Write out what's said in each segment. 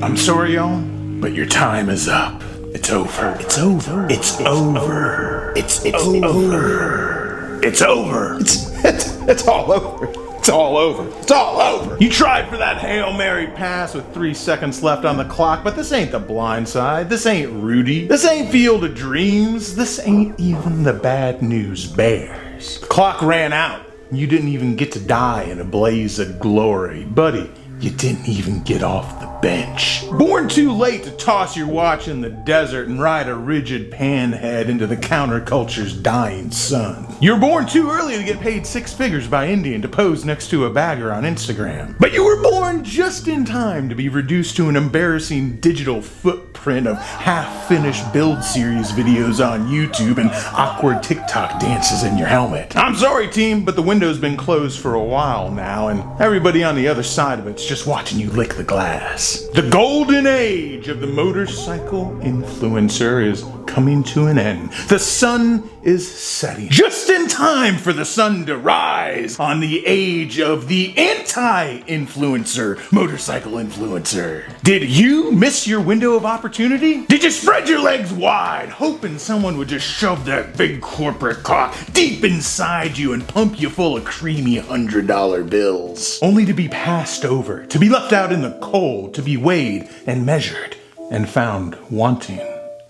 I'm sorry, y'all, but your time is up. It's over. It's over. It's over. It's over. It's over. It's all over. It's all over. It's all over. You tried for that Hail Mary pass with 3 seconds left on the clock, but this ain't The Blind Side. This ain't Rudy. This ain't Field of Dreams. This ain't even the Bad News Bears. The clock ran out. You didn't even get to die in a blaze of glory. Buddy, you didn't even get off the bench. Born too late to toss your watch in the desert and ride a rigid panhead into the counterculture's dying sun. You're born too early to get paid 6 figures by Indian to pose next to a bagger on Instagram. But you were born just in time to be reduced to an embarrassing digital footprint of half-finished build series videos on YouTube and awkward TikTok dances in your helmet. I'm sorry, team, but the window's been closed for a while now, and everybody on the other side of it's just watching you lick the glass. The golden age of the motorcycle influencer is coming to an end. The sun is setting just in time for the sun to rise on the age of the anti-influencer motorcycle influencer. Did you miss your window of opportunity? Did you spread your legs wide, hoping someone would just shove that big corporate cock deep inside you and pump you full of creamy $100 bills? Only to be passed over, to be left out in the cold, to be weighed and measured and found wanting.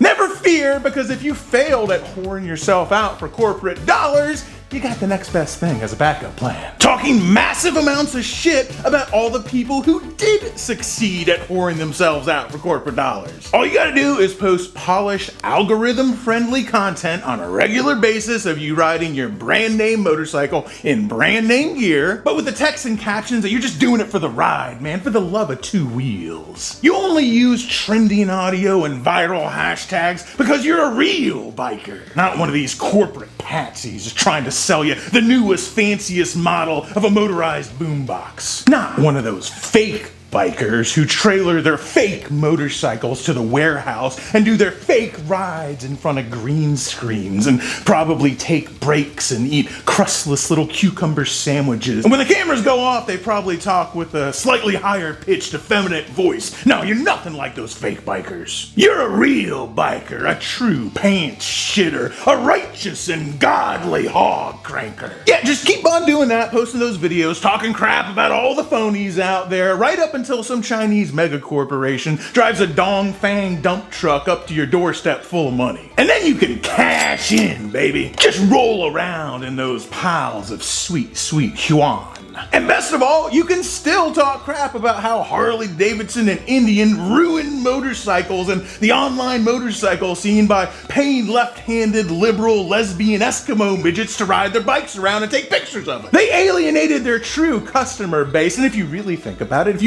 Never fear, because if you failed at whoring yourself out for corporate dollars, you got the next best thing as a backup plan. Talking massive amounts of shit about all the people who did succeed at whoring themselves out for corporate dollars. All you gotta do is post polished, algorithm-friendly content on a regular basis of you riding your brand name motorcycle in brand name gear, but with the text and captions that you're just doing it for the ride, man, for the love of 2 wheels. You only use trending audio and viral hashtags because you're a real biker, not one of these corporate patsies just trying to sell you the newest, fanciest model of a motorized boombox. Not one of those fake bikers who trailer their fake motorcycles to the warehouse and do their fake rides in front of green screens and probably take breaks and eat crustless little cucumber sandwiches. And when the cameras go off, they probably talk with a slightly higher pitched, effeminate voice. No, you're nothing like those fake bikers. You're a real biker, a true pants shitter, a righteous and godly hog cranker. Yeah, just keep on doing that, posting those videos, talking crap about all the phonies out there, right up until some Chinese mega corporation drives a dong fang dump truck up to your doorstep full of money. And then you can cash in, baby. Just roll around in those piles of sweet, sweet yuan. And best of all, you can still talk crap about how Harley Davidson and Indian ruined motorcycles and the online motorcycle scene by paying left-handed, liberal, lesbian Eskimo midgets to ride their bikes around and take pictures of it. They alienated their true customer base, and if you really think about it,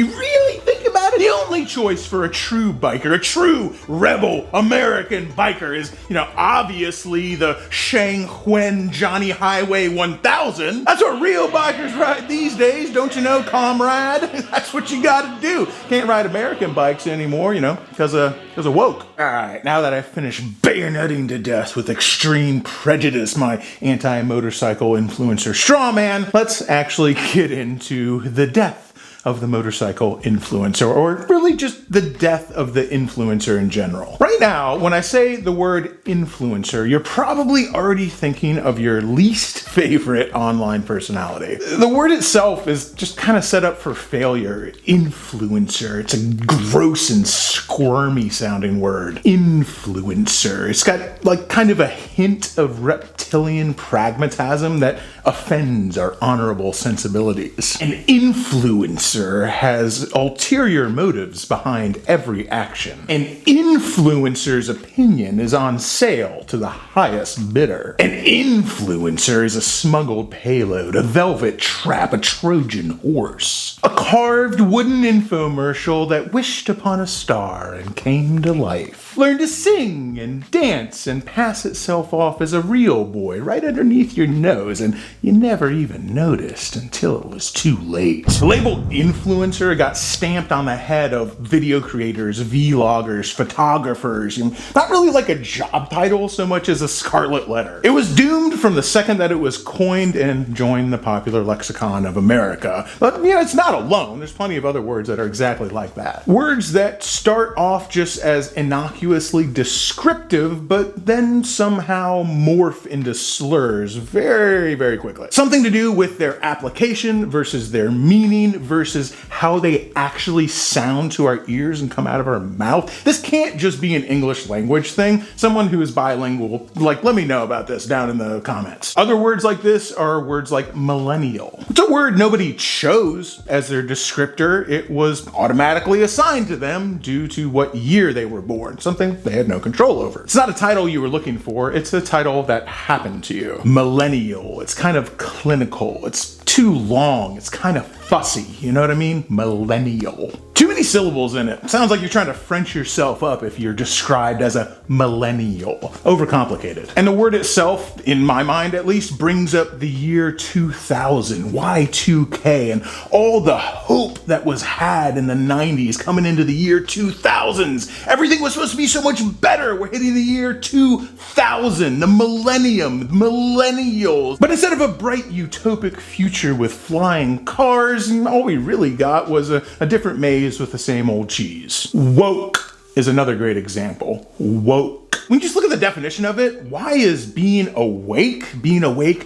the only choice for a true biker, a true rebel American biker is, obviously the Shanghuan Johnny Highway 1000. That's what real bikers ride these days, don't you know, comrade? That's what you gotta do. Can't ride American bikes anymore, because of woke. Alright, now that I've finished bayoneting to death with extreme prejudice my anti-motorcycle influencer straw man, let's actually get into the death of the motorcycle influencer, or really just the death of the influencer in general. Right now, when I say the word influencer, you're probably already thinking of your least favorite online personality. The word itself is just kind of set up for failure. Influencer. It's a gross and squirmy sounding word. Influencer. It's got kind of a hint of reptilian pragmatism that offends our honorable sensibilities. An influencer has ulterior motives behind every action. An influencer's opinion is on sale to the highest bidder. An influencer is a smuggled payload, a velvet trap, a Trojan horse. A carved wooden infomercial that wished upon a star and came to life. Learned to sing and dance and pass itself off as a real boy right underneath your nose, and you never even noticed until it was too late. The label influencer got stamped on the head of video creators, vloggers, photographers, not really like a job title so much as a scarlet letter. It was doomed from the second that it was coined and joined the popular lexicon of America. But it's not alone. alone. There's plenty of other words that are exactly like that. Words that start off just as innocuously descriptive, but then somehow morph into slurs very, very quickly. Something to do with their application versus their meaning versus how they actually sound to our ears and come out of our mouth. This can't just be an English language thing. Someone who is bilingual, let me know about this down in the comments. Other words like this are words like millennial. It's a word nobody chose as their descriptor. It was automatically assigned to them due to what year they were born, something they had no control over. It's not a title you were looking for, it's a title that happened to you. Millennial, it's kind of clinical, it's too long, it's kind of fussy, you know what I mean? Millennial. Too many syllables in it. Sounds like you're trying to French yourself up if you're described as a millennial. Overcomplicated. And the word itself, in my mind at least, brings up the year 2000, Y2K, and all the hope that was had in the 90s coming into the year 2000s. Everything was supposed to be so much better. We're hitting the year 2000, the millennium, millennials. But instead of a bright utopic future with flying cars, all we really got was a different maze with the same old cheese. Woke is another great example. Woke. When you just look at the definition of it, why is being awake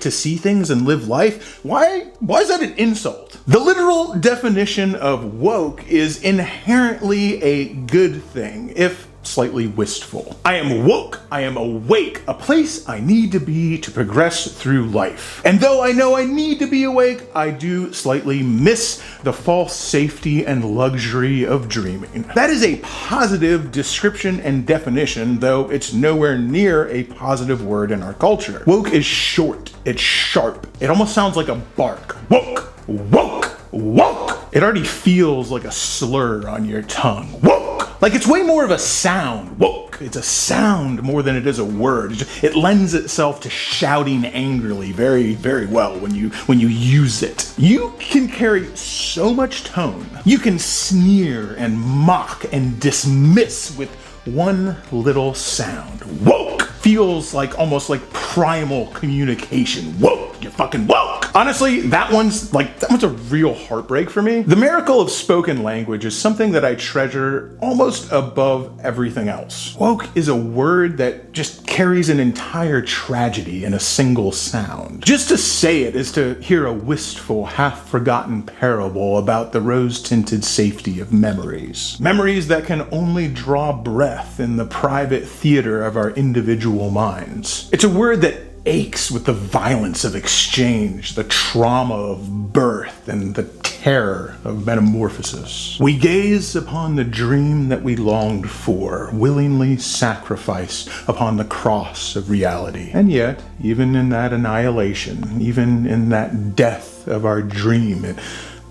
to see things and live life, why is that an insult? The literal definition of woke is inherently a good thing, if slightly wistful. I am woke, I am awake, a place I need to be to progress through life. And though I know I need to be awake, I do slightly miss the false safety and luxury of dreaming. That is a positive description and definition, though it's nowhere near a positive word in our culture. Woke is short, it's sharp, it almost sounds like a bark. Woke, woke, woke. It already feels like a slur on your tongue. Woke. Like it's way more of a sound. Woke. It's a sound more than it is a word. It lends itself to shouting angrily very, very well when you use it. You can carry so much tone. You can sneer and mock and dismiss with one little sound. Woke. Feels like almost like primal communication. Woke. You're fucking woke. Honestly, that one's a real heartbreak for me. The miracle of spoken language is something that I treasure almost above everything else. Woke is a word that just carries an entire tragedy in a single sound. Just to say it is to hear a wistful, half-forgotten parable about the rose-tinted safety of memories. Memories that can only draw breath in the private theater of our individual minds. It's a word that aches with the violence of exchange, the trauma of birth, and the terror of metamorphosis. We gaze upon the dream that we longed for, willingly sacrifice upon the cross of reality. And yet, even in that annihilation, even in that death of our dream, it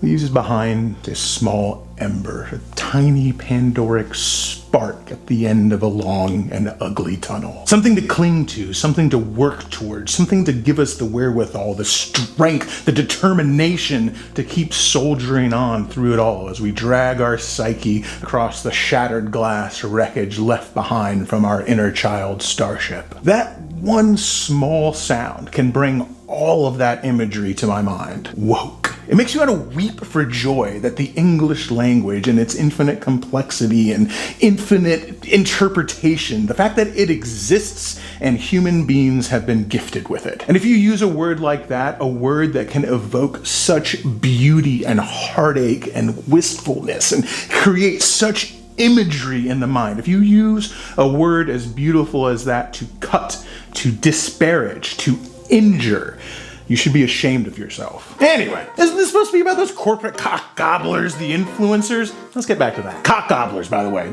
leaves behind a small ember, a tiny Pandoric spark at the end of a long and ugly tunnel. Something to cling to, something to work towards, something to give us the wherewithal, the strength, the determination to keep soldiering on through it all as we drag our psyche across the shattered glass wreckage left behind from our inner child starship. That one small sound can bring all of that imagery to my mind. Woke. It makes you want to weep for joy that the English language and its infinite complexity and infinite interpretation, the fact that it exists and human beings have been gifted with it. And if you use a word like that, a word that can evoke such beauty and heartache and wistfulness and create such imagery in the mind, if you use a word as beautiful as that to cut, to disparage, to injure, you should be ashamed of yourself. Anyway, isn't this supposed to be about those corporate cock gobblers, the influencers? Let's get back to that. Cock gobblers, by the way.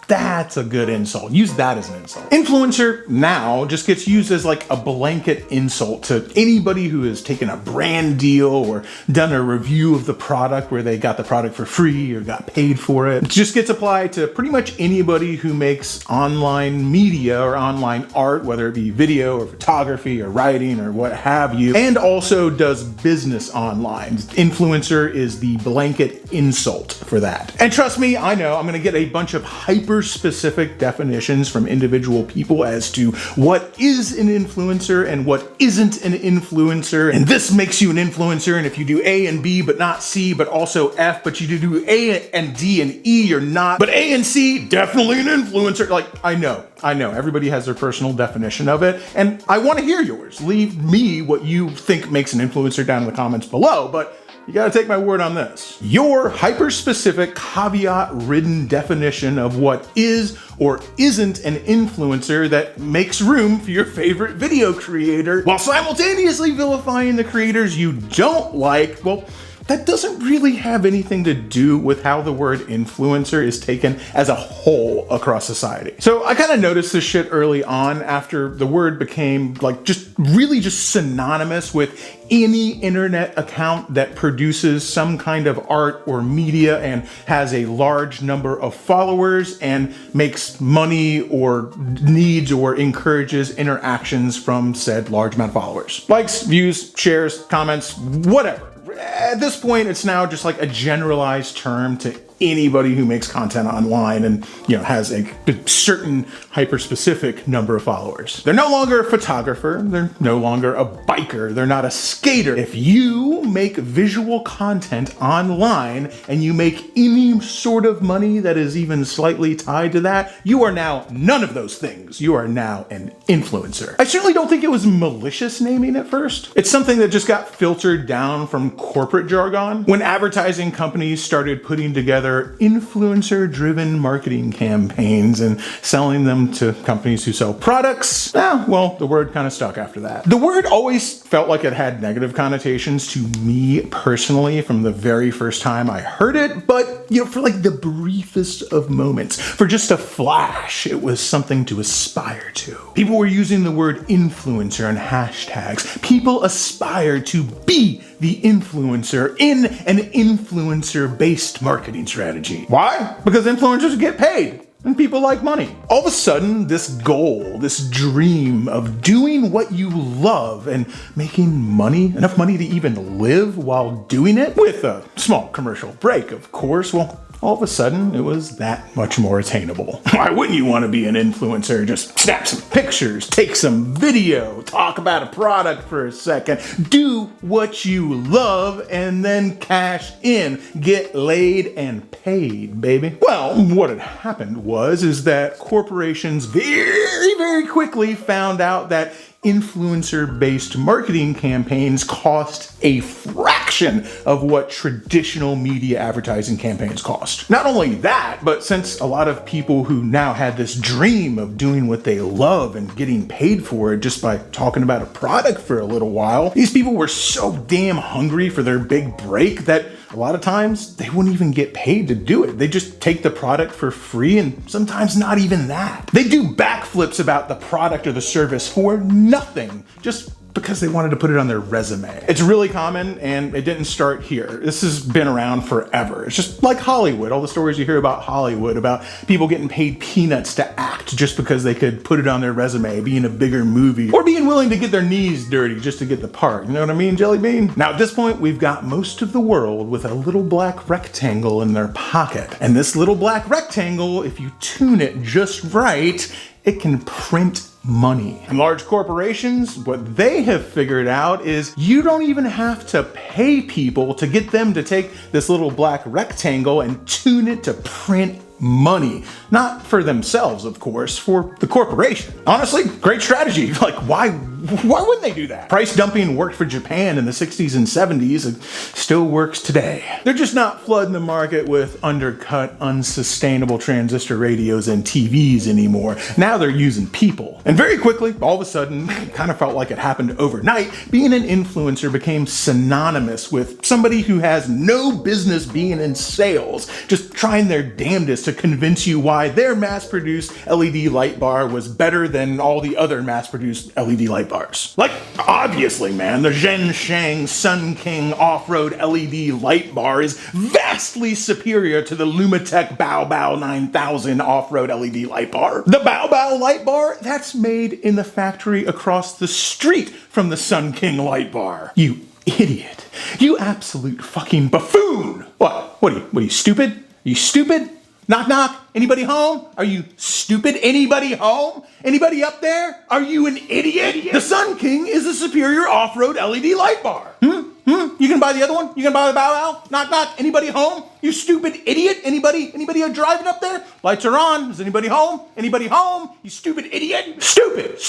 That's a good insult. Use that as an insult. Influencer now just gets used as like a blanket insult to anybody who has taken a brand deal or done a review of the product where they got the product for free or got paid for it. It just gets applied to pretty much anybody who makes online media or online art, whether it be video or photography or writing or what have you, and also does business online. Influencer is the blanket insult for that. And trust me, I know I'm gonna get a bunch of hyper hyper-specific definitions from individual people as to what is an influencer and what isn't an influencer. And this makes you an influencer, and if you do A and B but not C but also F, but you do A and D and E, you're not. But A and C, definitely an influencer. Like, I know. Everybody has their personal definition of it, and I want to hear yours. Leave me what you think makes an influencer down in the comments below, but you gotta take my word on this. Your hyper-specific, caveat-ridden definition of what is or isn't an influencer that makes room for your favorite video creator while simultaneously vilifying the creators you don't like, well, that doesn't really have anything to do with how the word influencer is taken as a whole across society. So I kind of noticed this shit early on after the word became like just synonymous with any internet account that produces some kind of art or media and has a large number of followers and makes money or needs or encourages interactions from said large amount of followers. Likes, views, shares, comments, whatever. At this point, it's now just like a generalized term to anybody who makes content online and, has a certain hyper-specific number of followers. They're no longer a photographer. They're no longer a biker. They're not a skater. If you make visual content online and you make any sort of money that is even slightly tied to that, you are now none of those things. You are now an influencer. I certainly don't think it was malicious naming at first. It's something that just got filtered down from corporate jargon. When advertising companies started putting together influencer-driven marketing campaigns and selling them to companies who sell products, well, the word kind of stuck after that. The word always felt like it had negative connotations to me personally from the very first time I heard it, but for like the briefest of moments, for just a flash, it was something to aspire to. People were using the word influencer and hashtags. People aspire to be the influencer in an influencer-based marketing strategy. Why? Because influencers get paid. And people like money. All of a sudden, this goal, this dream of doing what you love and making money, enough money to even live while doing it, with a small commercial break, of course, well, all of a sudden, it was that much more attainable. Why wouldn't you want to be an influencer? Just snap some pictures, take some video, talk about a product for a second, do what you love, and then cash in, get laid and paid, baby. Well, what had happened is that corporations very quickly found out that influencer-based marketing campaigns cost a fraction of what traditional media advertising campaigns cost. Not only that, but since a lot of people who now had this dream of doing what they love and getting paid for it just by talking about a product for a little while, these people were so damn hungry for their big break that a lot of times they wouldn't even get paid to do it. They just take the product for free, and sometimes not even that. They do backflips about the product or the service for nothing, just because they wanted to put it on their resume. It's really common, and it didn't start here. This has been around forever. It's just like Hollywood, all the stories you hear about Hollywood, about people getting paid peanuts to act just because they could put it on their resume, be in a bigger movie, or being willing to get their knees dirty just to get the part. You know what I mean, Jelly Bean? Now, at this point, we've got most of the world with a little black rectangle in their pocket. And this little black rectangle, if you tune it just right, it can print money. And large corporations, what they have figured out is you don't even have to pay people to get them to take this little black rectangle and tune it to print money. Not for themselves, of course, for the corporation. Honestly, great strategy. Like, why wouldn't they do that? Price dumping worked for Japan in the 60s and 70s and still works today. They're just not flooding the market with undercut, unsustainable transistor radios and TVs anymore. Now they're using people. And very quickly, all of a sudden, it kind of felt like it happened overnight, being an influencer became synonymous with somebody who has no business being in sales, just trying their damnedest to convince you why their mass-produced LED light bar was better than all the other mass-produced LED light bars. Like, obviously, man, the Zhensheng Sun King off-road LED light bar is vastly superior to the Lumitech Bao 9000 off-road LED light bar. The Bao light bar, that's made in the factory across the street from the Sun King light bar. You idiot. You absolute fucking buffoon. What are you, stupid? Are you stupid? Knock, knock. Anybody home? Are you stupid? Anybody home? Anybody up there? Are you an idiot? The Sun King is a superior off-road LED light bar. You gonna buy the other one? You gonna buy the Bow Wow? Knock, knock. Anybody home? You stupid idiot. Anybody driving up there? Lights are on. Is anybody home? Anybody home? You stupid idiot. Stupid.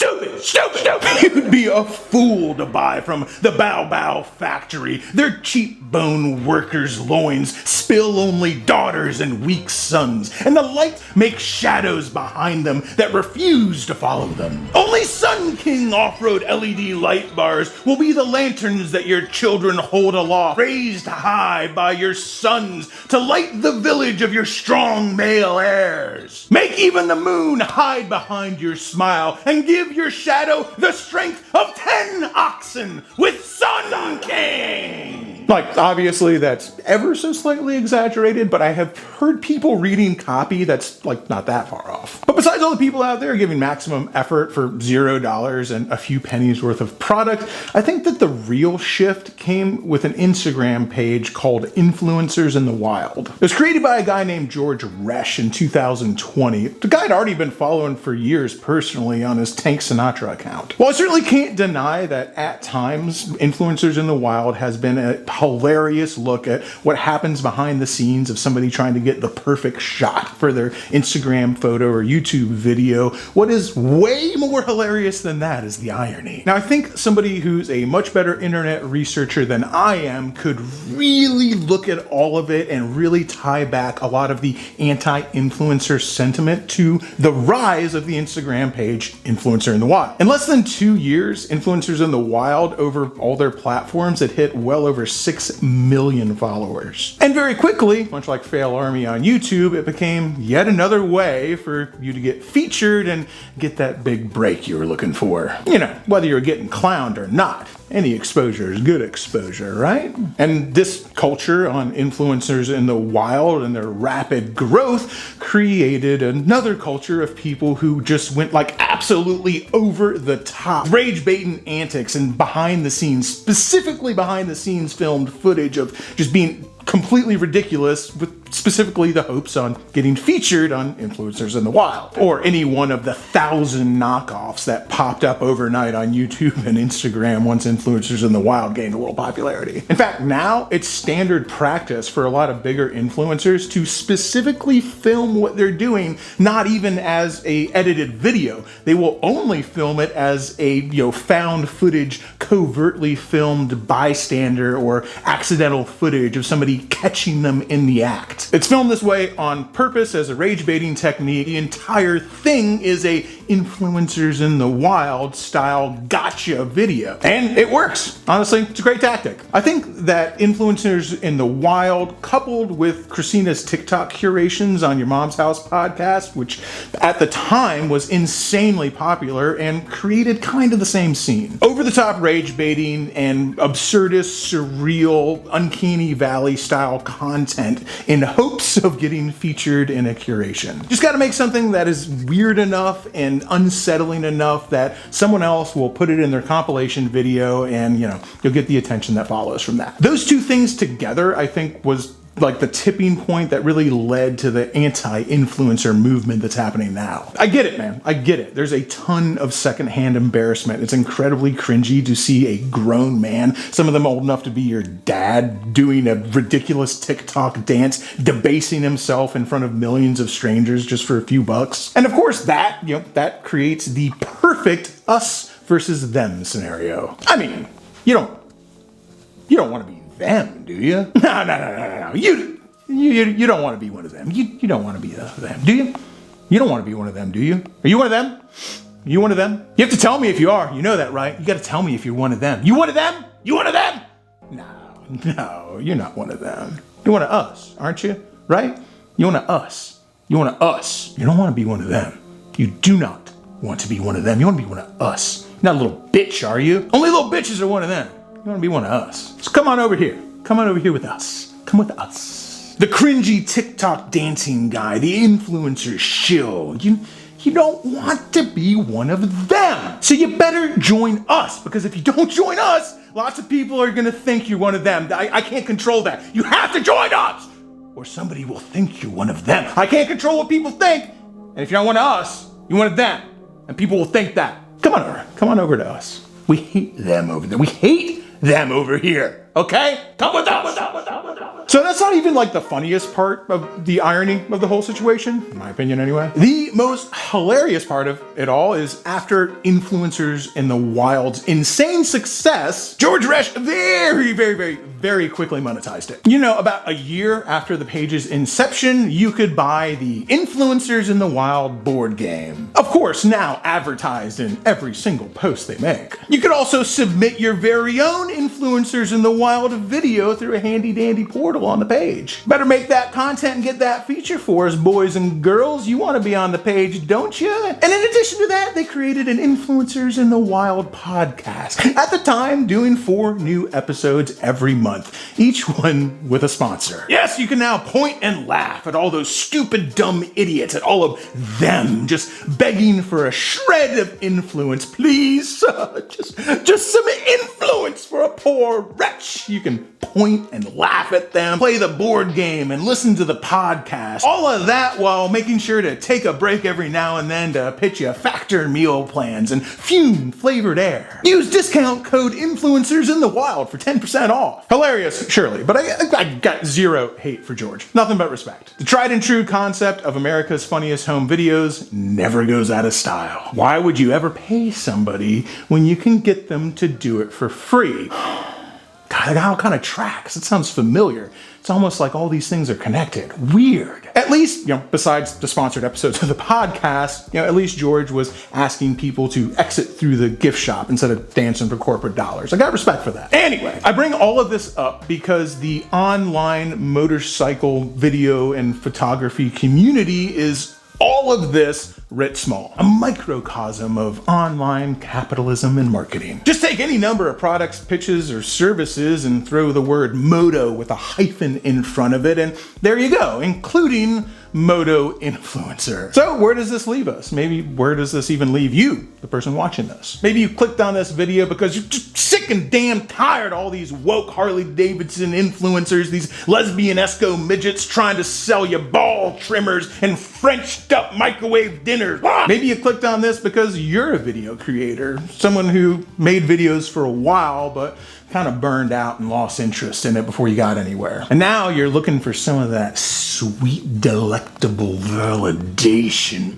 You'd be a fool to buy from the Bow Wow factory. Their cheap bone workers' loins spill only daughters and weak sons, and the light makes shadows behind them that refuse to follow them. Only Sun King off-road LED light bars will be the lanterns that your children hold aloft, raised high by your sons to light the village of your strong male heirs. Make even the moon hide behind your smile and give your shadow the strength of 10 oxen with Sun King. Like, obviously that's ever so slightly exaggerated, but I have heard people reading copy that's like not that far off. But besides all the people out there giving maximum effort for $0 and a few pennies worth of product, I think that the real shift came with an Instagram page called Influencers in the Wild. It was created by a guy named George Resch in 2020. The guy had already been following for years personally on his Tank Sinatra account. Well, I certainly can't deny that at times Influencers in the Wild has been a hilarious look at what happens behind the scenes of somebody trying to get the perfect shot for their Instagram photo or YouTube video. What is way more hilarious than that is the irony. Now, I think somebody who's a much better internet researcher than I am could really look at all of it and really tie back a lot of the anti-influencer sentiment to the rise of the Instagram page Influencer in the Wild. In less than 2 years, Influencers in the Wild over all their platforms had hit well over 6 million followers. And very quickly, much like Fail Army on YouTube, it became yet another way for you to get featured and get that big break you were looking for. You know, whether you're getting clowned or not. Any exposure is good exposure, right? And this culture on influencers in the wild and their rapid growth created another culture of people who just went like absolutely over the top. Rage baiting antics and behind the scenes, specifically behind the scenes filmed footage of just being completely ridiculous with specifically the hopes on getting featured on Influencers in the Wild, or any one of the 1,000 knockoffs that popped up overnight on YouTube and Instagram once Influencers in the Wild gained a little popularity. In fact, now it's standard practice for a lot of bigger influencers to specifically film what they're doing, not even as a edited video. They will only film it as a found footage, covertly filmed bystander or accidental footage of somebody catching them in the act. It's filmed this way on purpose as a rage baiting technique. The entire thing is a Influencers in the Wild style gotcha video. And it works. Honestly, it's a great tactic. I think that Influencers in the Wild, coupled with Christina's TikTok curations on Your Mom's House podcast, which at the time was insanely popular and created kind of the same scene. Over the top rage baiting and absurdist, surreal, uncanny valley style content in hopes of getting featured in a curation. Just gotta make something that is weird enough and unsettling enough that someone else will put it in their compilation video and, you'll get the attention that follows from that. Those two things together, I think, was like the tipping point that really led to the anti-influencer movement that's happening now. I get it, man. I get it. There's a ton of secondhand embarrassment. It's incredibly cringy to see a grown man, some of them old enough to be your dad, doing a ridiculous TikTok dance, debasing himself in front of millions of strangers just for a few bucks. And of course that, that creates the perfect us versus them scenario. I mean, you don't want to be them, do you? No. You don't want to be one of them. You don't want to be them, do you? You don't want to be one of them, do you? Are you one of them? Are you one of them? You have to tell me if you are. You know that, right? You got to tell me if you're one of them. You one of them? You one of them? No, you're not one of them. You're one of us, aren't you? Right? You're one of us. You're one of us. You don't want to be one of them. You do not want to be one of them. You want to be one of us. You're not a little bitch, are you? Only little bitches are one of them. You want to be one of us. So come on over here. Come on over here with us. Come with us. The cringy TikTok dancing guy, the influencer shill. You don't want to be one of them. So you better join us, because if you don't join us, lots of people are going to think you're one of them. I can't control that. You have to join us. or somebody will think you're one of them. I can't control what people think. And if you're not one of us, you're one of them. And people will think that. Come on over. Come on over to us. We hate them over there. We hate them over here. Okay? Come with us. So that's not even like the funniest part of the irony of the whole situation, in my opinion anyway. The most hilarious part of it all is after influencers in the wild's insane success, George Resch very quickly monetized it. You know, about a year after the page's inception, you could buy the Influencers in the Wild board game. Of course, now advertised in every single post they make. You could also submit your very own Influencers in the Wild video through a handy dandy portal on the page. Better make that content and get that feature for us, boys and girls. You want to be on the page, don't you? And in addition to that, they created an Influencers in the Wild podcast. At the time, doing 4 new episodes every month, each one with a sponsor. Yes, you can now point and laugh at all those stupid, dumb idiots, at all of them just begging for a shred of influence. Please, just some influence for a poor wretch. You can point and laugh at them, play the board game, and listen to the podcast. All of that while making sure to take a break every now and then to pitch you Factor meal plans and Fume flavored air. Use discount code Influencers in the Wild for 10% off. Hilarious, surely, but I got zero hate for George. Nothing but respect. The tried and true concept of America's funniest home videos never goes out of style. Why would you ever pay somebody when you can get them to do it for free? God, how kind of tracks? It sounds familiar. It's almost like all these things are connected. Weird. At least, besides the sponsored episodes of the podcast, at least George was asking people to exit through the gift shop instead of dancing for corporate dollars. I got respect for that. Anyway, I bring all of this up because the online motorcycle video and photography community is all of this writ small, a microcosm of online capitalism and marketing. Just take any number of products, pitches, or services and throw the word moto with a hyphen in front of it, and there you go, including moto influencer. So where does this leave us? Maybe where does this even leave you, the person watching this? Maybe you clicked on this video because you're just sick and damn tired of all these woke Harley Davidson influencers, these lesbian esco midgets trying to sell you ball trimmers and Frenched up microwave dinners. Maybe you clicked on this because you're a video creator, someone who made videos for a while but kind of burned out and lost interest in it before you got anywhere. And now you're looking for some of that sweet, delectable validation.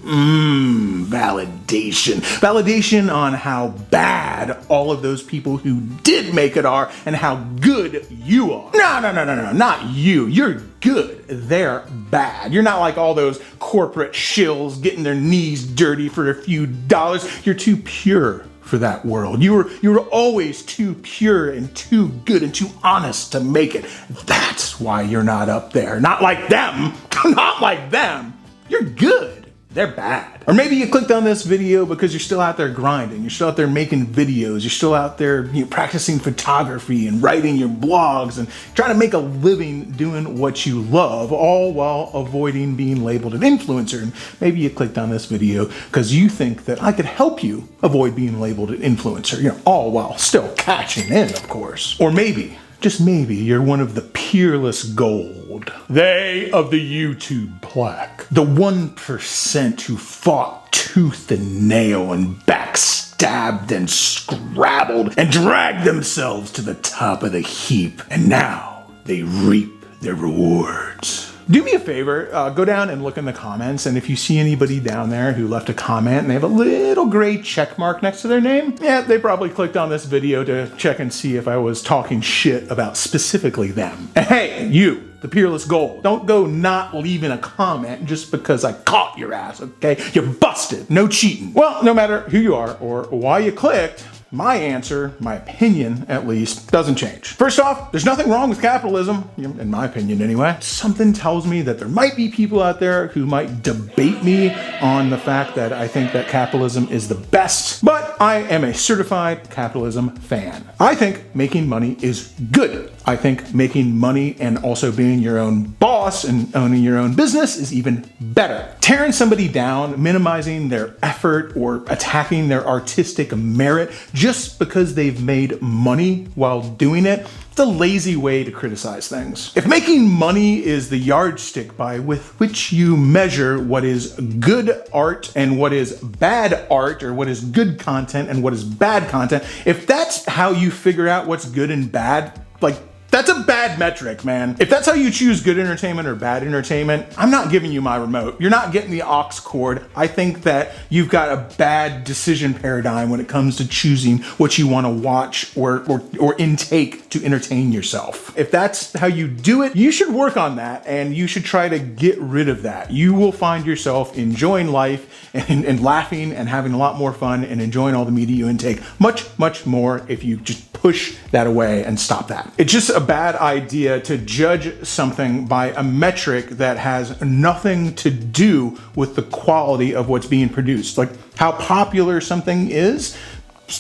Validation. Validation on how bad all of those people who did make it are and how good you are. No, not you. You're good. They're bad. You're not like all those corporate shills getting their knees dirty for a few dollars. You're too pure for that world. You were always too pure and too good and too honest to make it. That's why you're not up there. Not like them. Not like them. You're good. They're bad. Or maybe you clicked on this video because you're still out there grinding. You're still out there making videos. You're still out there practicing photography and writing your blogs and trying to make a living doing what you love, all while avoiding being labeled an influencer. And maybe you clicked on this video because you think that I could help you avoid being labeled an influencer, all while still cashing in, of course. Or maybe, just maybe, you're one of the peerless gold. They of the YouTube plaque. The 1% who fought tooth and nail and backstabbed and scrabbled and dragged themselves to the top of the heap. And now they reap their rewards. Do me a favor, go down and look in the comments, and if you see anybody down there who left a comment and they have a little gray check mark next to their name, they probably clicked on this video to check and see if I was talking shit about specifically them. And hey, you, the peerless gold, don't go not leaving a comment just because I caught your ass, okay? You're busted. No cheating. Well, no matter who you are or why you clicked, my answer, my opinion at least, doesn't change. First off, there's nothing wrong with capitalism, in my opinion anyway. Something tells me that there might be people out there who might debate me on the fact that I think that capitalism is the best, but I am a certified capitalism fan. I think making money is good. I think making money and also being your own boss and owning your own business is even better. Tearing somebody down, minimizing their effort, or attacking their artistic merit just because they've made money while doing it. It's a lazy way to criticize things. If making money is the yardstick by with which you measure what is good art and what is bad art, or what is good content and what is bad content, if that's how you figure out what's good and bad, like, that's a bad metric, man. If that's how you choose good entertainment or bad entertainment, I'm not giving you my remote. You're not getting the aux cord. I think that you've got a bad decision paradigm when it comes to choosing what you want to watch or intake to entertain yourself. If that's how you do it, you should work on that, and you should try to get rid of that. You will find yourself enjoying life and laughing and having a lot more fun and enjoying all the media you intake much, much more if you just push that away and stop that. It's just a bad idea to judge something by a metric that has nothing to do with the quality of what's being produced. Like how popular something is,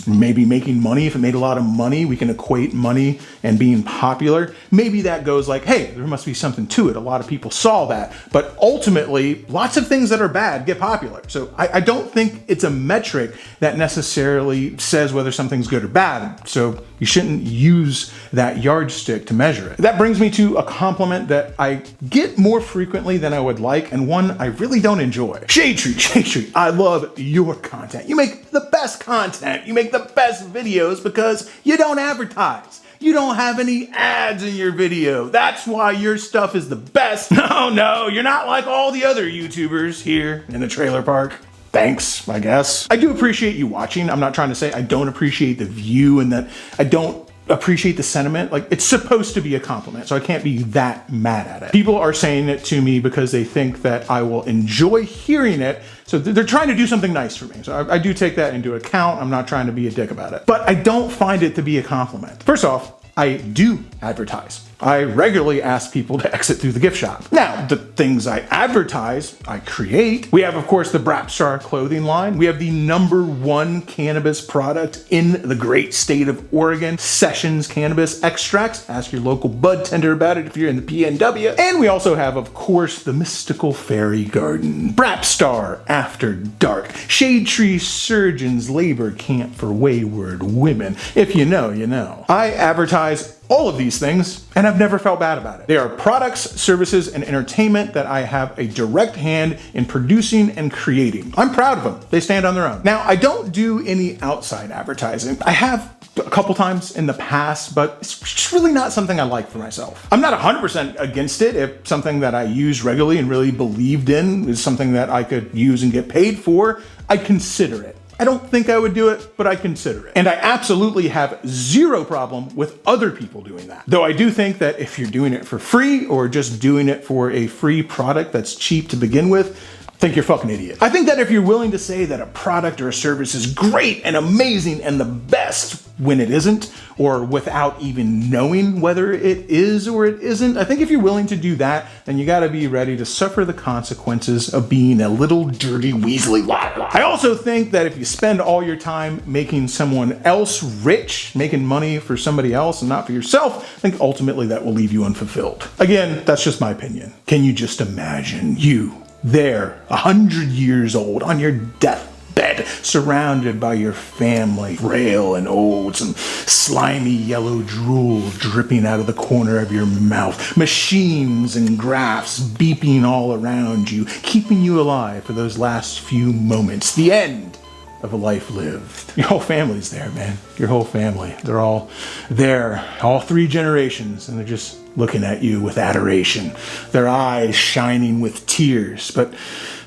maybe making money. If it made a lot of money, we can equate money and being popular. Maybe that goes like, hey, there must be something to it. A lot of people saw that. But ultimately, lots of things that are bad get popular. So I don't think it's a metric that necessarily says whether something's good or bad. So you shouldn't use that yardstick to measure it. That brings me to a compliment that I get more frequently than I would like, and one I really don't enjoy. Shade Tree, I love your content. You make the best content. You make the best videos because you don't advertise. You don't have any ads in your video. That's why your stuff is the best. No, you're not like all the other YouTubers here in the trailer park. Thanks, I guess. I do appreciate you watching. I'm not trying to say I don't appreciate the view and that I don't appreciate the sentiment. Like, it's supposed to be a compliment, so I can't be that mad at it. People are saying it to me because they think that I will enjoy hearing it, so they're trying to do something nice for me. So I do take that into account. I'm not trying to be a dick about it. But I don't find it to be a compliment. First off, I do advertise. I regularly ask people to exit through the gift shop. Now, the things I advertise, I create. We have, of course, the Brapstar clothing line. We have the #1 cannabis product in the great state of Oregon, Sessions Cannabis Extracts. Ask your local bud tender about it if you're in the PNW. And we also have, of course, the mystical fairy garden, Brapstar After Dark, Shade Tree Surgeons Labor Camp for Wayward Women. If you know, you know. I advertise all of these things, and I've never felt bad about it. They are products, services, and entertainment that I have a direct hand in producing and creating. I'm proud of them. They stand on their own. Now, I don't do any outside advertising. I have a couple times in the past, but it's just really not something I like for myself. I'm not 100% against it. If something that I use regularly and really believed in is something that I could use and get paid for, I'd consider it. I don't think I would do it, but I consider it. And I absolutely have zero problem with other people doing that. Though I do think that if you're doing it for free or just doing it for a free product that's cheap to begin with, I think you're a fucking idiot. I think that if you're willing to say that a product or a service is great and amazing and the best when it isn't, or without even knowing whether it is or it isn't, I think if you're willing to do that, then you gotta be ready to suffer the consequences of being a little dirty Weasley liar. I also think that if you spend all your time making someone else rich, making money for somebody else and not for yourself, I think ultimately that will leave you unfulfilled. Again, that's just my opinion. Can you just imagine you there, 100 years old, on your deathbed, surrounded by your family, frail and old, some slimy yellow drool dripping out of the corner of your mouth, machines and graphs beeping all around you, keeping you alive for those last few moments, the end of a life lived. Your whole family's there, man. Your whole family. They're all there, all 3 generations, and they're just looking at you with adoration, their eyes shining with tears, but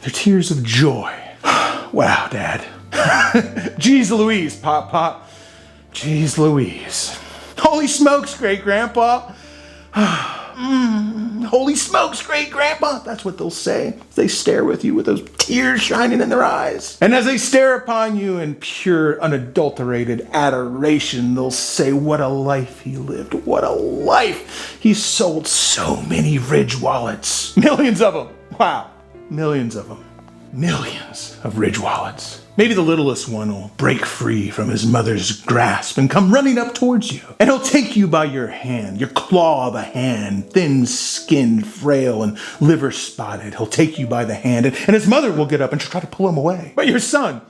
they're tears of joy. Wow, Dad. Jeez Louise, Pop. Jeez Louise. Holy smokes, Great-Grandpa. Holy smokes, Great-Grandpa. That's what they'll say. They stare with you with those tears shining in their eyes. And as they stare upon you in pure, unadulterated adoration, they'll say, what a life he lived. What a life. He sold so many Ridge wallets. Millions of them. Wow. Millions of them. Millions of Ridge wallets. Maybe the littlest one will break free from his mother's grasp and come running up towards you. And he'll take you by your hand, your claw of a hand, thin-skinned, frail, and liver-spotted. He'll take you by the hand, and his mother will get up and try to pull him away. But your son,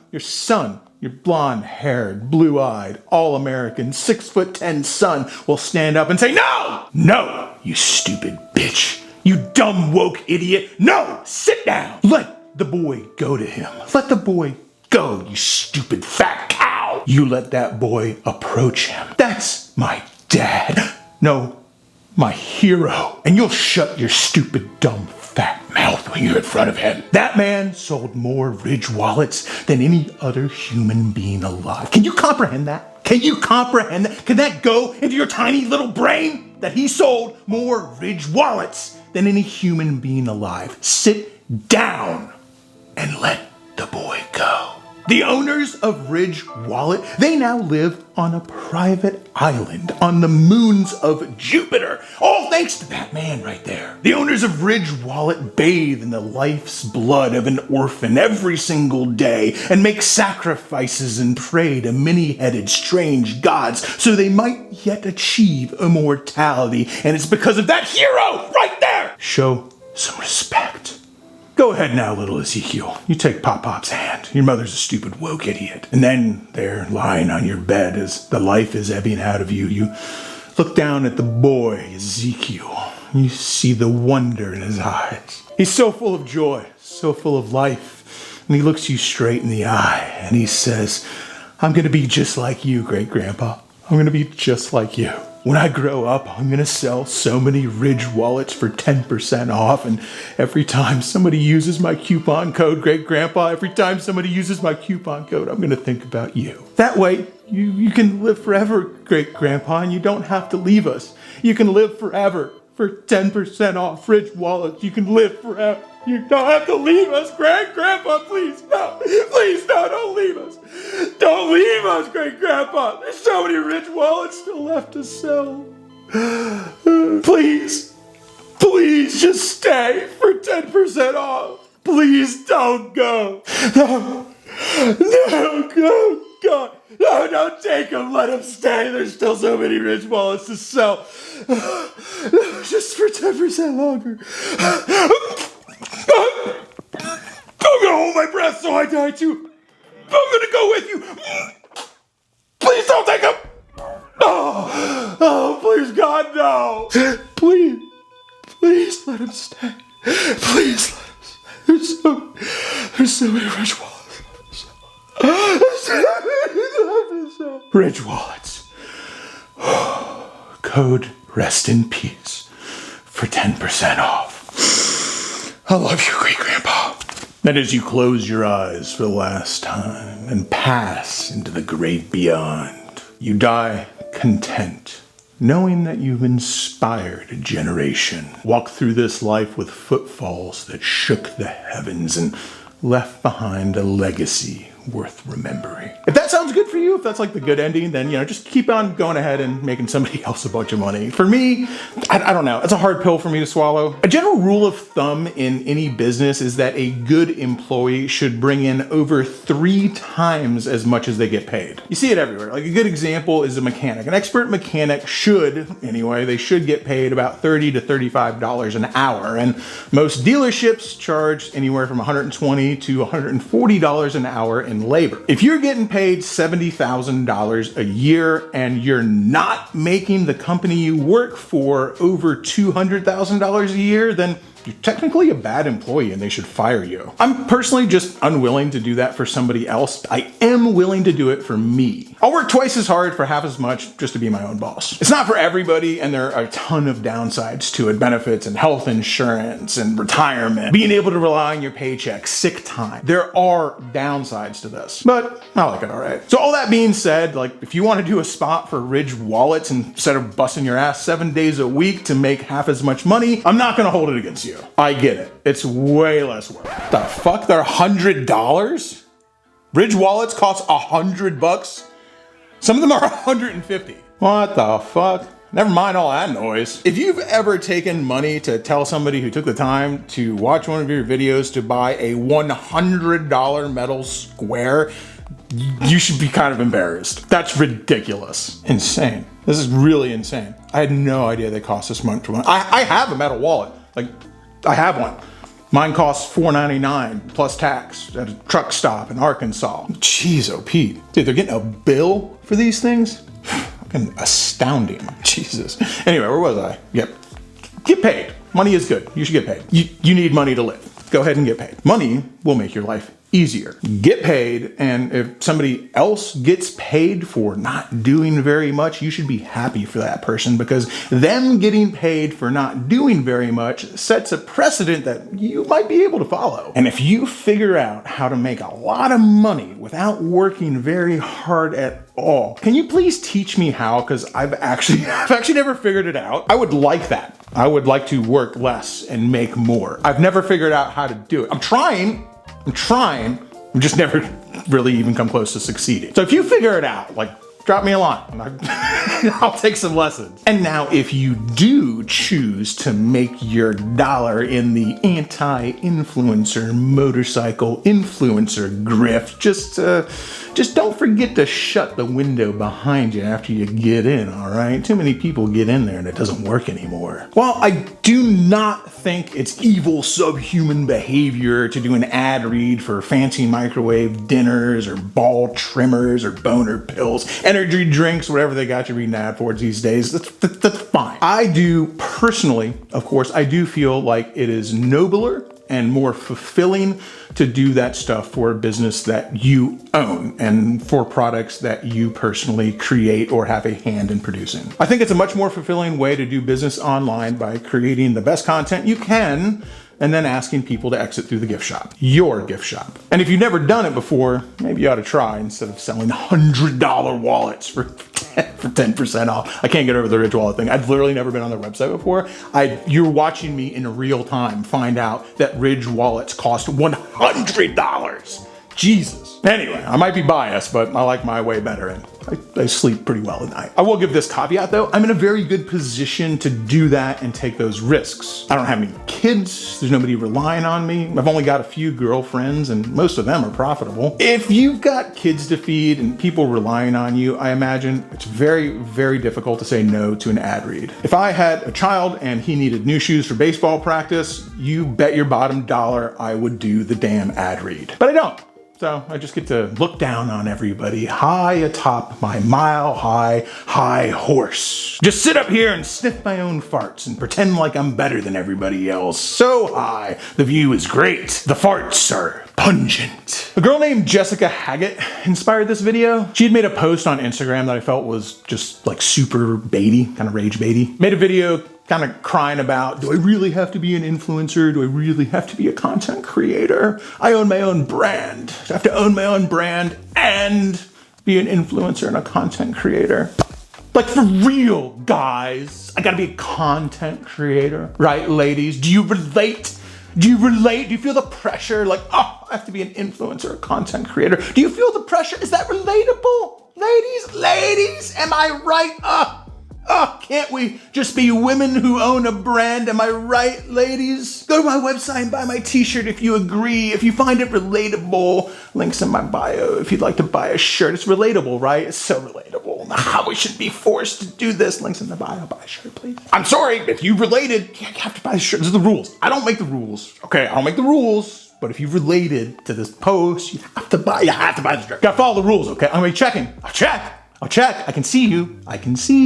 your blonde-haired, blue-eyed, all-American, 6'10" son will stand up and say, "No! No, you stupid bitch. You dumb woke idiot. No, sit down. Let the boy go to him. Let the boy go, you stupid fat cow. You let that boy approach him. That's my dad. No, my hero. And you'll shut your stupid, dumb, fat mouth when you're in front of him. That man sold more Ridge wallets than any other human being alive." Can you comprehend that? Can you comprehend that? Can that go into your tiny little brain? That he sold more Ridge wallets than any human being alive. Sit down and let the boy go. The owners of Ridge Wallet, they now live on a private island on the moons of Jupiter. All thanks to that man right there. The owners of Ridge Wallet bathe in the life's blood of an orphan every single day and make sacrifices and pray to many-headed strange gods so they might yet achieve immortality. And it's because of that hero right there. Show some respect. Go ahead now, little Ezekiel. You take Pop-Pop's hand. Your mother's a stupid woke idiot. And then there, lying on your bed as the life is ebbing out of you, you look down at the boy, Ezekiel. You see the wonder in his eyes. He's so full of joy, so full of life. And he looks you straight in the eye and he says, "I'm going to be just like you, great-grandpa. I'm going to be just like you. When I grow up, I'm going to sell so many Ridge wallets for 10% off. And every time somebody uses my coupon code, great-grandpa, every time somebody uses my coupon code, I'm going to think about you. That way, you can live forever, great-grandpa, and you don't have to leave us. You can live forever for 10% off Ridge wallets. You can live forever. You don't have to leave us, great-grandpa, please. No, please, no, don't leave us. Don't leave us, great-grandpa. There's so many Ridge wallets still left to sell. Please, please just stay for 10% off. Please don't go. No, go, God. No, don't take him. Let him stay. There's still so many Ridge wallets to sell. Just for 10% longer. I'm gonna hold my breath so I die too. I'm gonna go with you. Please don't take him. Oh, please, God, no. Please let him stay. Please let him stay. There's so many Ridge wallets. Ridge wallets. Code rest in peace for 10% off. I love you, great-grandpa. And as you close your eyes for the last time and pass into the great beyond, you die content, knowing that you've inspired a generation, walked through this life with footfalls that shook the heavens and left behind a legacy worth remembering. If that sounds good for you, if that's like the good ending, then, just keep on going ahead and making somebody else a bunch of money. For me, I don't know. It's a hard pill for me to swallow. A general rule of thumb in any business is that a good employee should bring in over 3 times as much as they get paid. You see it everywhere. Like a good example is a mechanic. An expert mechanic should get paid about $30 to $35 an hour. And most dealerships charge anywhere from $120 to $140 an hour in labor. If you're getting paid $70,000 a year and you're not making the company you work for over $200,000 a year, then you're technically a bad employee and they should fire you. I'm personally just unwilling to do that for somebody else. I am willing to do it for me. I'll work twice as hard for half as much just to be my own boss. It's not for everybody, and there are a ton of downsides to it. Benefits and health insurance and retirement, being able to rely on your paycheck, sick time. There are downsides to this, but I like it all right. So all that being said, if you want to do a spot for Ridge wallets instead of busting your ass 7 days a week to make half as much money, I'm not going to hold it against you. I get it. It's way less work. The fuck? They're $100? Ridge wallets cost $100? Some of them are $150. What the fuck? Never mind all that noise. If you've ever taken money to tell somebody who took the time to watch one of your videos to buy a $100 metal square, you should be kind of embarrassed. That's ridiculous. Insane. This is really insane. I had no idea they cost this much money. I have a metal wallet. I have one. Mine costs $4.99 plus tax at a truck stop in Arkansas. Jeez, oh Pete. Dude, they're getting a bill for these things? Fucking astounding. Jesus. Anyway, where was I? Yep. Get paid. Money is good. You should get paid. You need money to live. Go ahead and get paid. Money will make your life easier. Get paid, and if somebody else gets paid for not doing very much, you should be happy for that person, because them getting paid for not doing very much sets a precedent that you might be able to follow. And if you figure out how to make a lot of money without working very hard at all, can you please teach me how? Because I've actually never figured it out. I would like that. I would like to work less and make more. I've never figured out how to do it. I'm trying. I'm just never really even come close to succeeding. So if you figure it out, like, drop me a line. I'll take some lessons. And now if you do choose to make your dollar in the anti-influencer motorcycle influencer grift, just don't forget to shut the window behind you after you get in, all right? Too many people get in there and it doesn't work anymore. While I do not think it's evil subhuman behavior to do an ad read for fancy microwave dinners or ball trimmers or boner pills, energy drinks, whatever they got you reading ad for these days, that's fine. I do personally, of course, I do feel like it is nobler and more fulfilling to do that stuff for a business that you own and for products that you personally create or have a hand in producing. I think it's a much more fulfilling way to do business online by creating the best content you can and then asking people to exit through the gift shop, your gift shop. And if you've never done it before, maybe you ought to try instead of selling $100 wallets for 10% off. I can't get over the Ridge wallet thing. I've literally never been on their website before. You're watching me in real time find out that Ridge wallets cost $100. Jesus. Anyway, I might be biased, but I like my way better, and I sleep pretty well at night. I will give this caveat though. I'm in a very good position to do that and take those risks. I don't have any kids. There's nobody relying on me. I've only got a few girlfriends, and most of them are profitable. If you've got kids to feed and people relying on you, I imagine it's very, very difficult to say no to an ad read. If I had a child and he needed new shoes for baseball practice, you bet your bottom dollar I would do the damn ad read. But I don't. So I just get to look down on everybody high atop my mile-high high horse. Just sit up here and sniff my own farts and pretend like I'm better than everybody else. So high, the view is great. The farts are pungent. A girl named Jessica Haggett inspired this video. She had made a post on Instagram that I felt was just like super baity, kind of rage baity. Made a video kind of crying about, do I really have to be an influencer? Do I really have to be a content creator? I own my own brand. I have to own my own brand and be an influencer and a content creator. Like, for real, guys. I gotta be a content creator, right, ladies? Do you relate? Do you relate? Do you feel the pressure? Like, oh, I have to be an influencer, a content creator. Do you feel the pressure? Is that relatable? Ladies, am I right? Can't we just be women who own a brand? Am I right, ladies? Go to my website and buy my t-shirt if you agree, if you find it relatable. Links in my bio if you'd like to buy a shirt. It's relatable, right? It's so relatable. How we should be forced to do this. Links in the bio. Buy a shirt, please. I'm sorry, if you related, you have to buy a shirt. These are the rules. I don't make the rules. Okay, I don't make the rules. But if you related to this post, you have to buy the shirt. Gotta follow the rules, okay? I'm gonna be checking. I'll check. I can see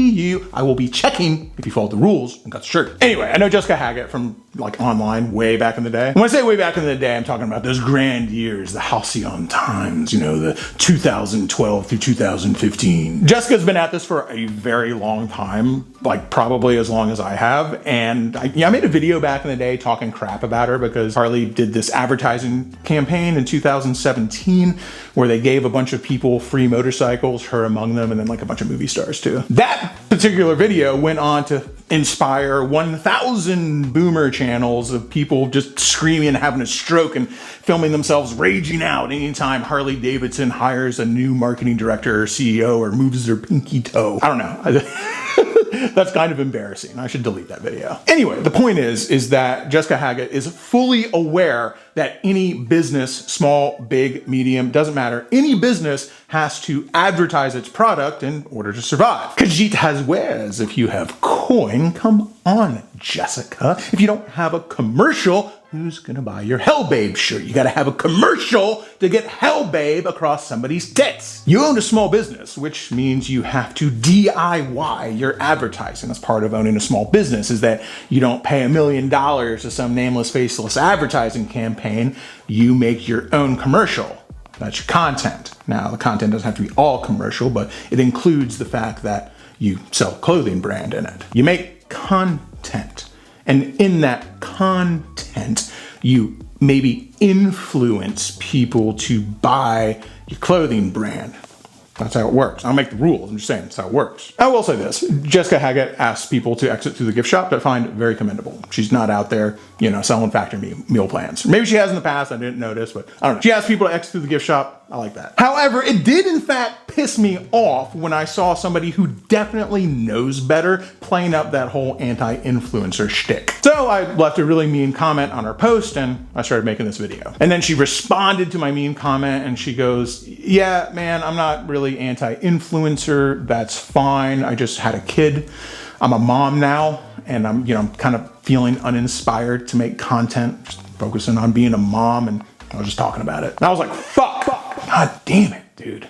you. I will be checking if you follow the rules and got the shirt. Anyway, I know Jessica Haggett from like online way back in the day. When I say way back in the day, I'm talking about those grand years, the halcyon times, you know, the 2012 through 2015. Jessica's been at this for a very long time, like probably as long as I have. And I made a video back in the day talking crap about her because Harley did this advertising campaign in 2017 where they gave a bunch of people free motorcycles, her among them, and then like a bunch of movie stars too. That particular video went on to inspire 1,000 boomer channels of people just screaming and having a stroke and filming themselves raging out anytime Harley Davidson hires a new marketing director or CEO or moves their pinky toe. I don't know. That's kind of embarrassing. I should delete that video. Anyway, the point is that Jessica Haggett is fully aware that any business, small, big, medium, doesn't matter, any business has to advertise its product in order to survive. Kajit has wares if you have coin. Come on, Jessica. If you don't have a commercial, who's gonna buy your Hell Babe shirt? You gotta have a commercial to get Hell Babe across somebody's tits. You own a small business, which means you have to DIY your advertising. That's part of owning a small business, is that you don't pay $1 million to some nameless, faceless advertising campaign. You make your own commercial. That's your content. Now, the content doesn't have to be all commercial, but it includes the fact that you sell a clothing brand in it. You make content. And in that content, you maybe influence people to buy your clothing brand. That's how it works. I don't make the rules. I'm just saying that's how it works. I will say this. Jessica Haggett asks people to exit through the gift shop that I find very commendable. She's not out there, selling factory meal plans. Maybe she has in the past. I didn't notice, but I don't know. She asks people to exit through the gift shop. I like that. However, it did in fact piss me off when I saw somebody who definitely knows better playing up that whole anti-influencer shtick. So I left a really mean comment on her post and I started making this video. And then she responded to my mean comment and she goes, yeah, man, I'm not really anti-influencer. That's fine. I just had a kid. I'm a mom now and I'm kind of feeling uninspired to make content, just focusing on being a mom, and I was just talking about it. And I was like, fuck, god damn it, dude.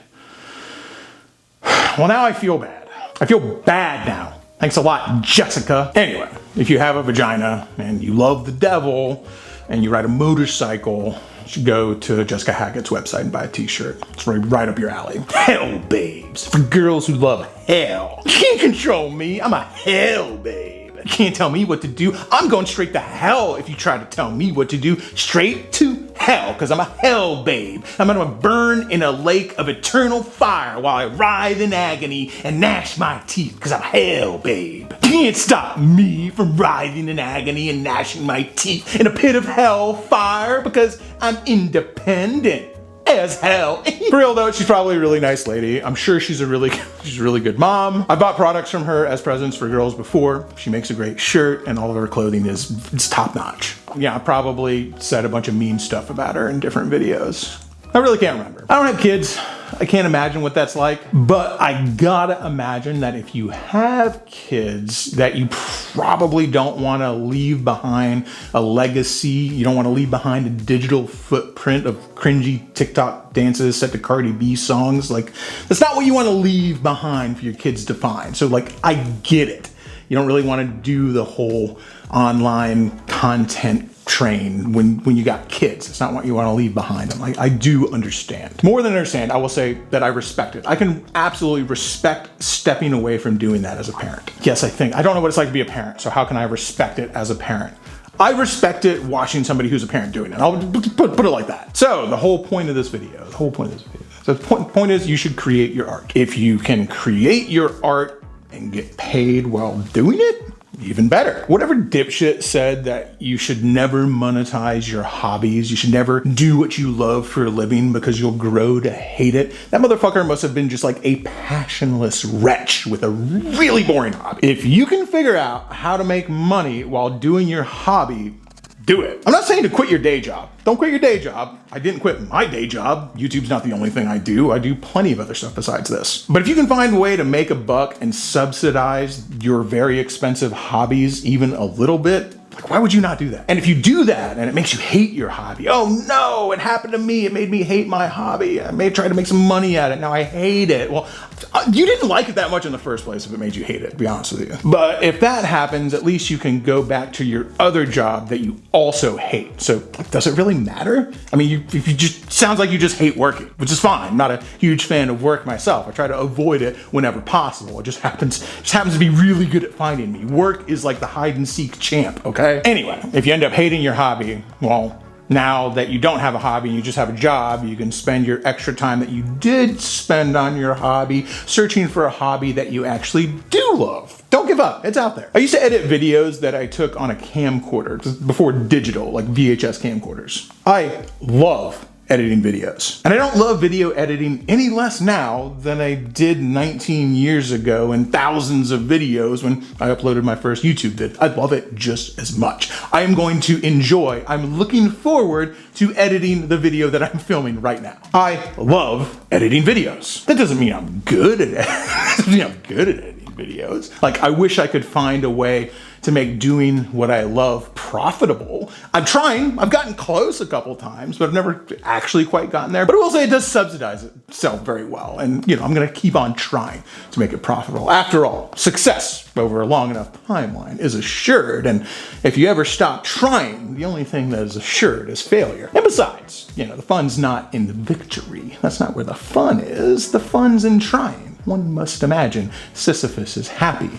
Well, now I feel bad. I feel bad now. Thanks a lot, Jessica. Anyway, if you have a vagina and you love the devil and you ride a motorcycle, you should go to Jessica Haggett's website and buy a t-shirt. It's right up your alley. Hell babes, for girls who love hell. You can't control me, I'm a hell babe. You can't tell me what to do. I'm going straight to hell if you try to tell me what to do. Straight to hell, because I'm a hell babe. I'm gonna burn in a lake of eternal fire while I writhe in agony and gnash my teeth, because I'm a hell babe. You can't stop me from writhing in agony and gnashing my teeth in a pit of hell fire, because I'm independent as hell. For real though, she's probably a really nice lady. I'm sure she's a really good mom. I bought products from her as presents for girls before. She makes a great shirt and all of her clothing is top notch. Yeah, I probably said a bunch of mean stuff about her in different videos. I really can't remember. I don't have kids. I can't imagine what that's like, but I gotta imagine that if you have kids, that you probably don't want to leave behind a legacy. You don't want to leave behind a digital footprint of cringy TikTok dances set to Cardi B songs. Like, that's not what you want to leave behind for your kids to find. So like, I get it. You don't really want to do the whole online content train when you got kids. It's not what you want to leave behind them. I do understand. More than understand, I will say that I respect it. I can absolutely respect stepping away from doing that as a parent. Yes, I don't know what it's like to be a parent, so how can I respect it as a parent? I respect it watching somebody who's a parent doing it. I'll put it like that. So the whole point of this video, the point is you should create your art. If you can create your art and get paid while doing it, even better. Whatever dipshit said that you should never monetize your hobbies, you should never do what you love for a living because you'll grow to hate it, that motherfucker must have been just like a passionless wretch with a really boring hobby. If you can figure out how to make money while doing your hobby, do it. I'm not saying to quit your day job. Don't quit your day job. I didn't quit my day job. YouTube's not the only thing I do. I do plenty of other stuff besides this. But if you can find a way to make a buck and subsidize your very expensive hobbies even a little bit, like, why would you not do that? And if you do that and it makes you hate your hobby, oh no, it happened to me. It made me hate my hobby. I may have tried to make some money at it. Now I hate it. Well, you didn't like it that much in the first place if it made you hate it, to be honest with you. But if that happens, at least you can go back to your other job that you also hate. So does it really matter? I mean, sounds like you just hate working, which is fine. I'm not a huge fan of work myself. I try to avoid it whenever possible. It just happens to be really good at finding me. Work is like the hide and seek champ, okay? Anyway, if you end up hating your hobby, well, now that you don't have a hobby and you just have a job, you can spend your extra time that you did spend on your hobby searching for a hobby that you actually do love. Don't give up, it's out there. I used to edit videos that I took on a camcorder before digital, like VHS camcorders. I love editing videos. And I don't love video editing any less now than I did 19 years ago in thousands of videos when I uploaded my first YouTube vid. I love it just as much. I'm looking forward to editing the video that I'm filming right now. I love editing videos. That doesn't mean I'm good at editing videos. Like, I wish I could find a way to make doing what I love profitable. I'm trying. I've gotten close a couple times, but I've never actually quite gotten there. But I will say it does subsidize itself very well. And, I'm going to keep on trying to make it profitable. After all, success over a long enough timeline is assured. And if you ever stop trying, the only thing that is assured is failure. And besides, the fun's not in the victory. That's not where the fun is. The fun's in trying. One must imagine Sisyphus is happy.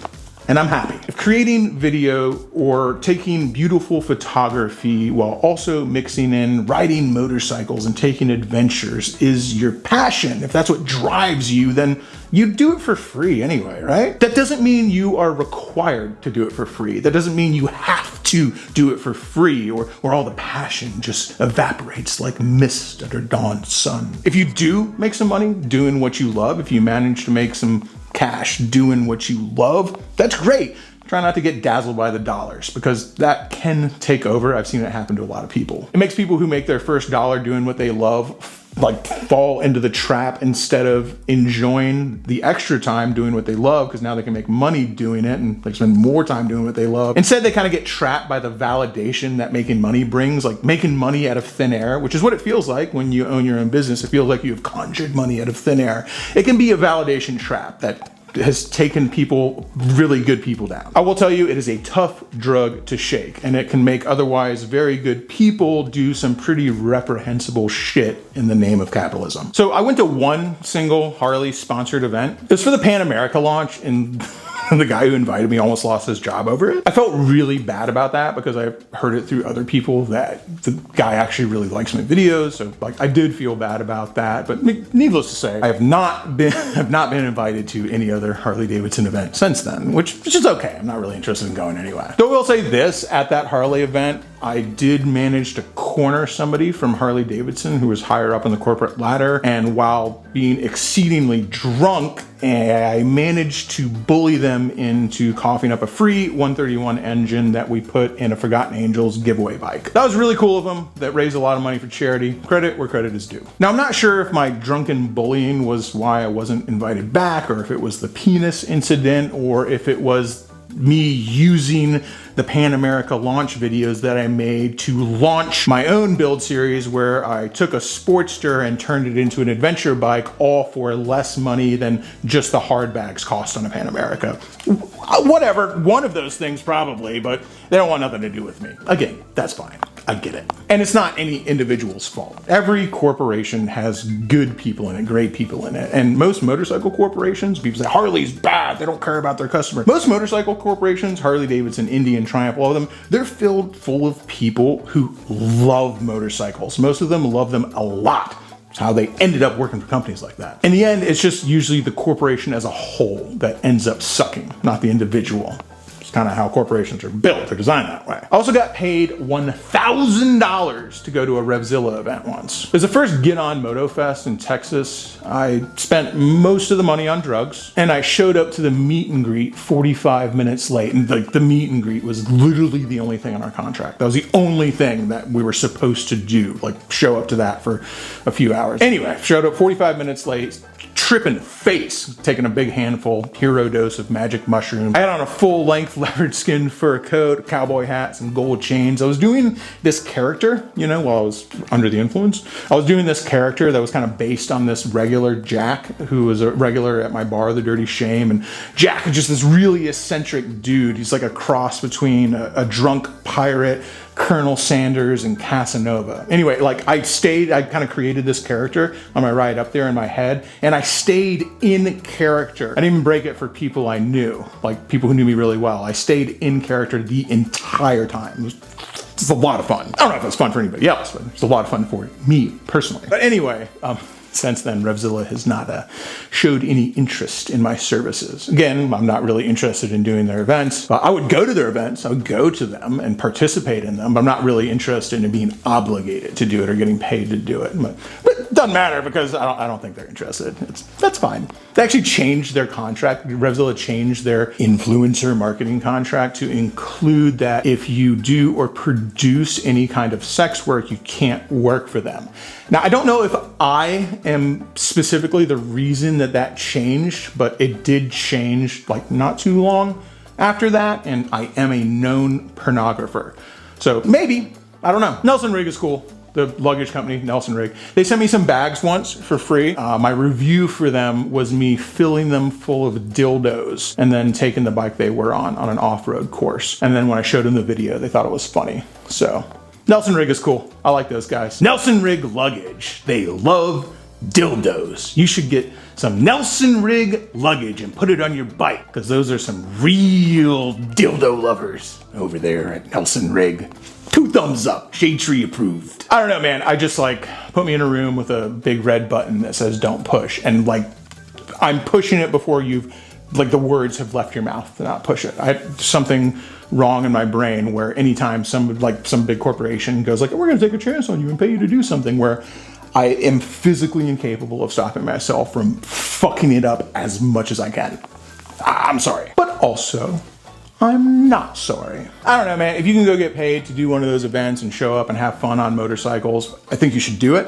And I'm happy. If creating video or taking beautiful photography while also mixing in riding motorcycles and taking adventures is your passion, if that's what drives you, then you do it for free anyway, right? That doesn't mean you are required to do it for free. That doesn't mean you have to do it for free or all the passion just evaporates like mist under dawn sun. If you do make some money doing what you love, if you manage to make some cash doing what you love, that's great. Try not to get dazzled by the dollars because that can take over. I've seen it happen to a lot of people. It makes people who make their first dollar doing what they love fall into the trap instead of enjoying the extra time doing what they love because now they can make money doing it and they spend more time doing what they love. Instead, they kind of get trapped by the validation that making money brings, like making money out of thin air, which is what it feels like when you own your own business. It feels like you have conjured money out of thin air. It can be a validation trap that has taken really good people down. I will tell you, it is a tough drug to shake, and it can make otherwise very good people do some pretty reprehensible shit in the name of capitalism. So I went to one single Harley sponsored event. It was for the Pan America launch, and the guy who invited me almost lost his job over it. I felt really bad about that because I heard it through other people that the guy actually really likes my videos. So I did feel bad about that. But needless to say, I have not been invited to any other Harley Davidson event since then, which is okay. I'm not really interested in going anyway. Though I will say this, at that Harley event, I did manage to corner somebody from Harley Davidson who was higher up on the corporate ladder. And while being exceedingly drunk, I managed to bully them into coughing up a free 131 engine that we put in a Forgotten Angels giveaway bike. That was really cool of them. That raised a lot of money for charity. Credit where credit is due. Now, I'm not sure if my drunken bullying was why I wasn't invited back, or if it was the penis incident, or if it was me using the Pan America launch videos that I made to launch my own build series where I took a Sportster and turned it into an adventure bike, all for less money than just the hard bags cost on a Pan America. Whatever, one of those things probably, but they don't want nothing to do with me. Again, that's fine. I get it. And it's not any individual's fault. Every corporation has good people in it, great people in it. And most motorcycle corporations, people say Harley's bad, they don't care about their customer. Most motorcycle corporations, Harley Davidson, Indian, Triumph, all of them, they're filled full of people who love motorcycles. Most of them love them a lot. It's how they ended up working for companies like that. In the end, it's just usually the corporation as a whole that ends up sucking, not the individual. It's kind of how corporations are built. They're designed that way. I also got paid $1,000 to go to a Revzilla event once. It was the first Get On Moto Fest in Texas. I spent most of the money on drugs, and I showed up to the meet and greet 45 minutes late. And the meet and greet was literally the only thing on our contract. That was the only thing that we were supposed to do, show up to that for a few hours. Anyway, showed up 45 minutes late, tripping face, taking a big handful, hero dose of magic mushroom. I had on a full-length leopard skin fur coat, cowboy hat, some gold chains. I was doing this character, while I was under the influence. I was doing this character that was kind of based on this regular Jack, who was a regular at my bar, The Dirty Shame. And Jack is just this really eccentric dude. He's like a cross between a drunk pirate, Colonel Sanders, and Casanova. Anyway, I kind of created this character on my ride up there in my head, and I stayed in character. I didn't even break it for people I knew, people who knew me really well. I stayed in character the entire time. It's a lot of fun. I don't know if it's fun for anybody else, but it's a lot of fun for me personally. But anyway, since then, Revzilla has not showed any interest in my services. Again, I'm not really interested in doing their events. I would go to their events, I would go to them and participate in them, but I'm not really interested in being obligated to do it or getting paid to do it. But it doesn't matter because I don't think they're interested. That's fine. They actually changed their contract. Revzilla changed their influencer marketing contract to include that if you do or produce any kind of sex work, you can't work for them. Now, I don't know if I am specifically the reason that changed, but it did change not too long after that, and I am a known pornographer. So maybe, I don't know. Nelson Rig is cool. The luggage company, Nelson Rig. They sent me some bags once for free. My review for them was me filling them full of dildos and then taking the bike they were on an off-road course. And then when I showed them the video, they thought it was funny. So Nelson Rig is cool. I like those guys. Nelson Rig luggage. They love dildos. You should get some Nelson Rig luggage and put it on your bike, because those are some real dildo lovers over there at Nelson Rig. 2 thumbs up, Shade Tree approved. I don't know, man. I just like put me in a room with a big red button that says don't push. And like, I'm pushing it before you've, like the words have left your mouth to not push it. I had something wrong in my brain where anytime some big corporation goes like, we're gonna take a chance on you and pay you to do something, where I am physically incapable of stopping myself from fucking it up as much as I can. I'm sorry. But also, I'm not sorry. I don't know, man. If you can go get paid to do one of those events and show up and have fun on motorcycles, I think you should do it.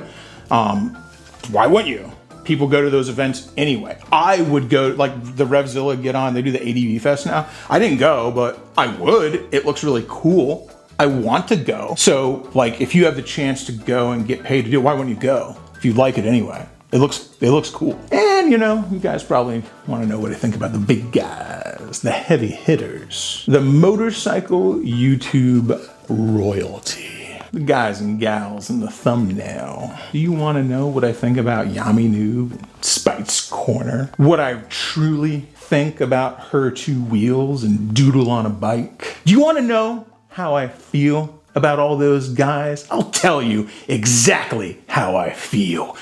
Why wouldn't you? People go to those events anyway. I would go, like the Revzilla Get On, they do the ADV Fest now. I didn't go, but I would. It looks really cool. I want to go. So, like, if you have the chance to go and get paid to do it, why wouldn't you go? If you like it anyway. It looks cool. And, you know, you guys probably want to know what I think about the big guys, the heavy hitters, the motorcycle YouTube royalty, the guys and gals in the thumbnail. Do you want to know what I think about Yami Noob and Spite's Corner? What I truly think about her 2 wheels and Doodle on a bike? Do you want to know how I feel about all those guys? I'll tell you exactly how I feel.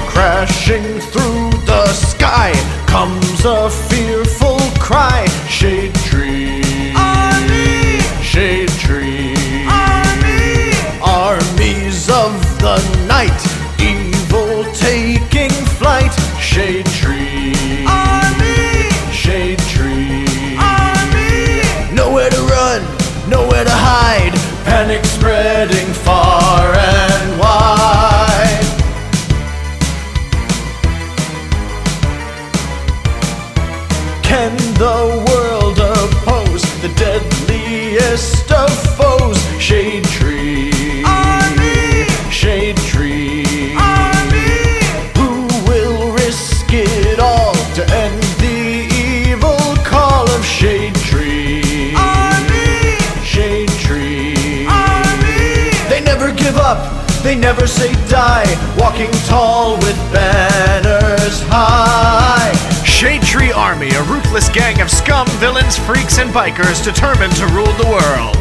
Crashing through the sky comes a fearful cry. Shade Tree, Army! Shade Tree, Army! Armies of the night, evil taking flight. Shade Tree, Army! Shade Tree, Army! Nowhere to run, nowhere to hide, panic spreading far and wide. Can the world oppose the deadliest of foes? Shade Tree, Army! Shade Tree, Army! Who will risk it all to end the evil call of Shade Tree, Army! Shade Tree, Army! They never give up, they never say die, walking tall with banners high. Shade Tree Army, a ruthless gang of scum, villains, freaks, and bikers determined to rule the world.